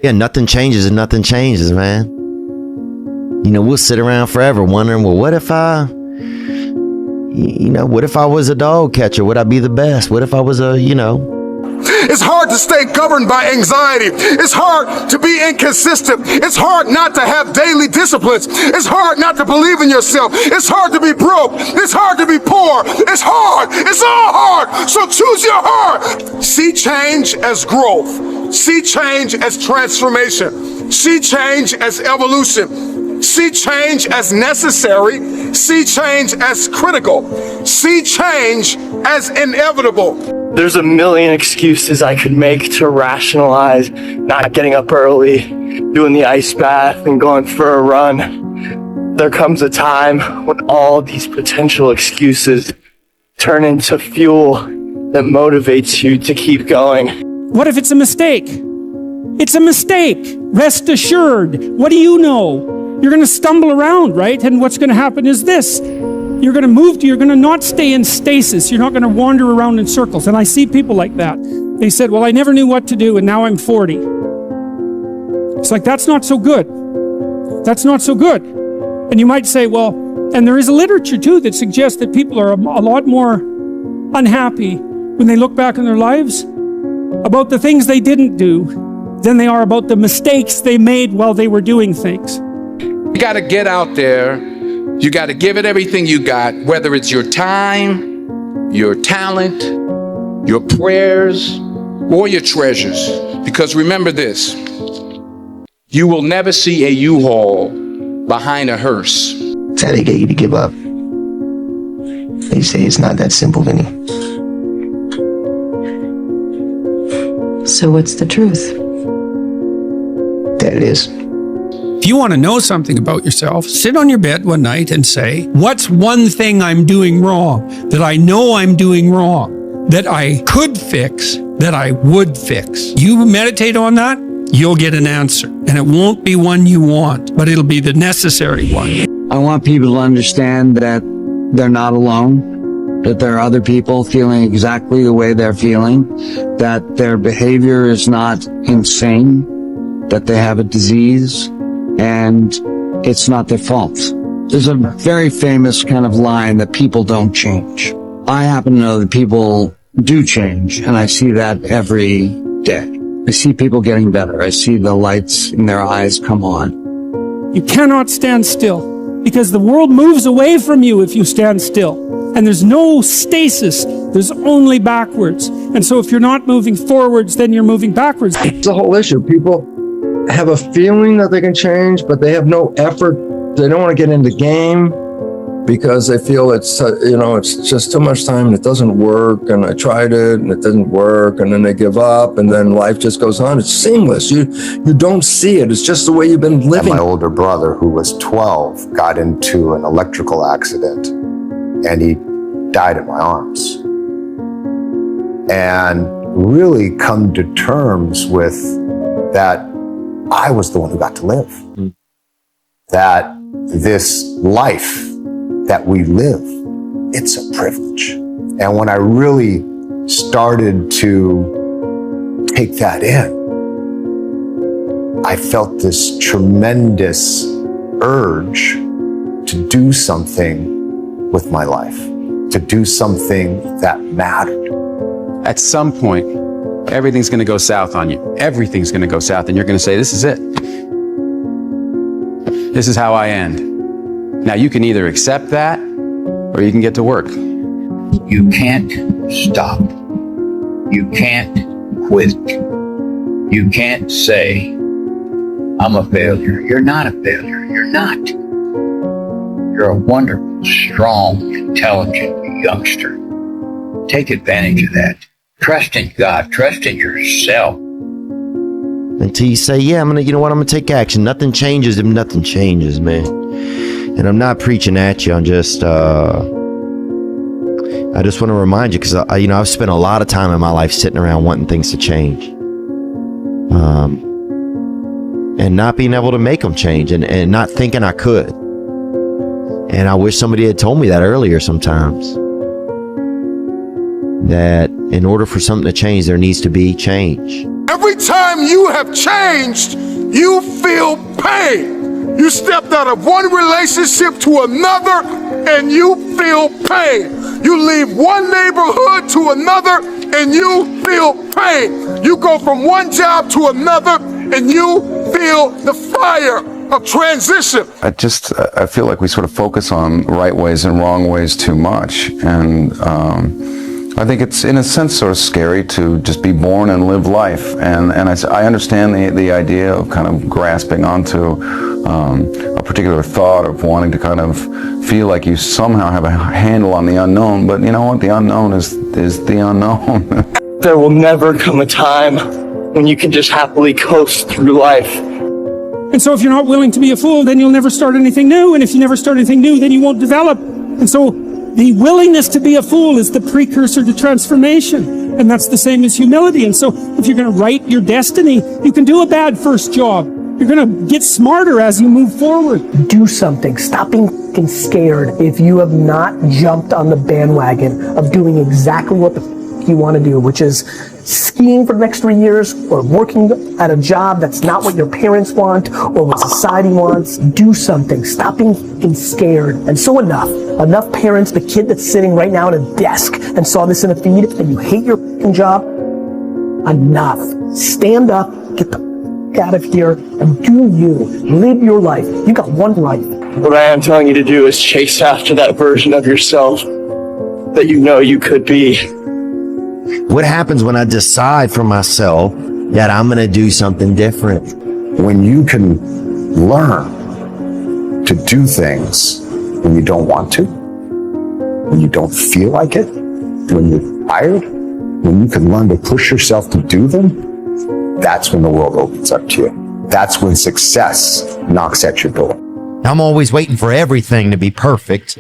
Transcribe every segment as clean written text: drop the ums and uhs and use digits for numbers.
Yeah, nothing changes and nothing changes, man. You know, we'll sit around forever wondering, well, what if I was a dog catcher? Would I be the best? What if I was It's hard to stay governed by anxiety. It's hard to be inconsistent. It's hard not to have daily disciplines. It's hard not to believe in yourself. It's hard to be broke. It's hard to be poor. It's hard. It's all hard. So choose your heart. See change as growth. See change as transformation. See change as evolution. See change as necessary. See change as critical. See change as inevitable. There's a million excuses I could make to rationalize not getting up early, doing the ice bath, and going for a run. There comes a time when all these potential excuses turn into fuel that motivates you to keep going. What if it's a mistake? It's a mistake. Rest assured. What do you know? You're going to stumble around, right? And what's going to happen is this. You're going to not stay in stasis. You're not going to wander around in circles. And I see people like that. They said, well, I never knew what to do, and now I'm 40. It's like, that's not so good. That's not so good. And you might say, well, and there is a literature too that suggests that people are a lot more unhappy when they look back in their lives about the things they didn't do than they are about the mistakes they made while they were doing things. You got to get out there. You got to give it everything you got, whether it's your time, your talent, your prayers, or your treasures. Because remember this, you will never see a U-Haul behind a hearse. That's how they get you to give up. They say it's not that simple, Vinny. So what's the truth? That it is. If you want to know something about yourself, sit on your bed one night and say, what's one thing I'm doing wrong, that I know I'm doing wrong, that I could fix, that I would fix? You meditate on that, you'll get an answer. And it won't be one you want, but it'll be the necessary one. I want people to understand that they're not alone, that there are other people feeling exactly the way they're feeling, that their behavior is not insane, that they have a disease, and it's not their fault. There's a very famous kind of line that people don't change. I happen to know that people do change, and I see that every day. I see people getting better. I see the lights in their eyes come on. You cannot stand still, because the world moves away from you if you stand still. And there's no stasis. There's only backwards. And so if you're not moving forwards, then you're moving backwards. It's a whole issue. People have a feeling that they can change, but they have no effort. They don't want to get in the game because they feel it's just too much time and it doesn't work. And I tried it and it didn't work. And then they give up and then life just goes on. It's seamless. You don't see it. It's just the way you've been living. And my older brother, who was 12, got into an electrical accident and he died in my arms. And really come to terms with that I was the one who got to live. That this life that we live, it's a privilege. And when I really started to take that in, I felt this tremendous urge to do something with my life, to do something that mattered. At some point, everything's going to go south on you. Everything's going to go south, and you're going to say, this is it. This is how I end. Now, you can either accept that, or you can get to work. You can't stop. You can't quit. You can't say, I'm a failure. You're not a failure. You're not. You're a wonderful, strong, intelligent youngster. Take advantage of that. Trust in God. Trust in yourself. Until you say, yeah, I'm gonna take action. Nothing changes if nothing changes, man. And I'm not preaching at you. I'm just, I just want to remind you, because I've spent a lot of time in my life sitting around wanting things to change, and not being able to make them change, and not thinking I could. And I wish somebody had told me that earlier sometimes. That in order for something to change, there needs to be change. Every time you have changed, you feel pain. You stepped out of one relationship to another and you feel pain. You leave one neighborhood to another and you feel pain. You go from one job to another and you feel the fire of transition. I feel like we sort of focus on right ways and wrong ways too much. And I think it's, in a sense, sort of scary to just be born and live life. And I understand the idea of kind of grasping onto a particular thought of wanting to kind of feel like you somehow have a handle on the unknown. But you know what? The unknown is the unknown. There will never come a time when you can just happily coast through life. And so if you're not willing to be a fool, then you'll never start anything new. And if you never start anything new, then you won't develop. And so the willingness to be a fool is the precursor to transformation. And that's the same as humility. And so if you're going to write your destiny, you can do a bad first job. You're going to get smarter as you move forward. Do something. Stop being f***ing scared if you have not jumped on the bandwagon of doing exactly what the f*** you want to do, which is skiing for the next 3 years or working at a job that's not what your parents want or what society wants. Do something. Stop being f***ing scared. And so enough parents, the kid that's sitting right now at a desk and saw this in a feed and you hate your f***ing job, enough. Stand up, get the f*** out of here and do you. Live your life. You got one life. What I am telling you to do is chase after that version of yourself that you know you could be. What happens when I decide for myself that I'm going to do something different? When you can learn to do things when you don't want to, when you don't feel like it, when you're tired, when you can learn to push yourself to do them, that's when the world opens up to you. That's when success knocks at your door. I'm always waiting for everything to be perfect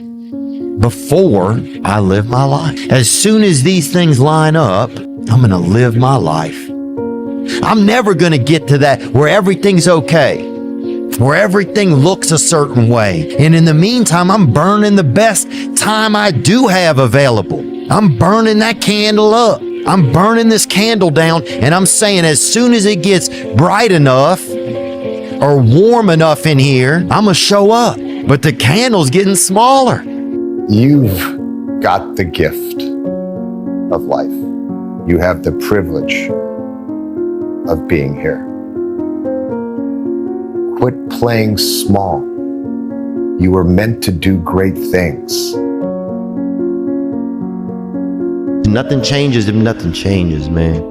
before I live my life. As soon as these things line up, I'm going to live my life. I'm never going to get to that where everything's okay, where everything looks a certain way. And in the meantime, I'm burning the best time I do have available. I'm burning that candle up. I'm burning this candle down, and I'm saying as soon as it gets bright enough or warm enough in here, I'm going to show up. But the candle's getting smaller. You've got the gift of life. You have the privilege of being here. Quit playing small. You were meant to do great things. Nothing changes if nothing changes, man.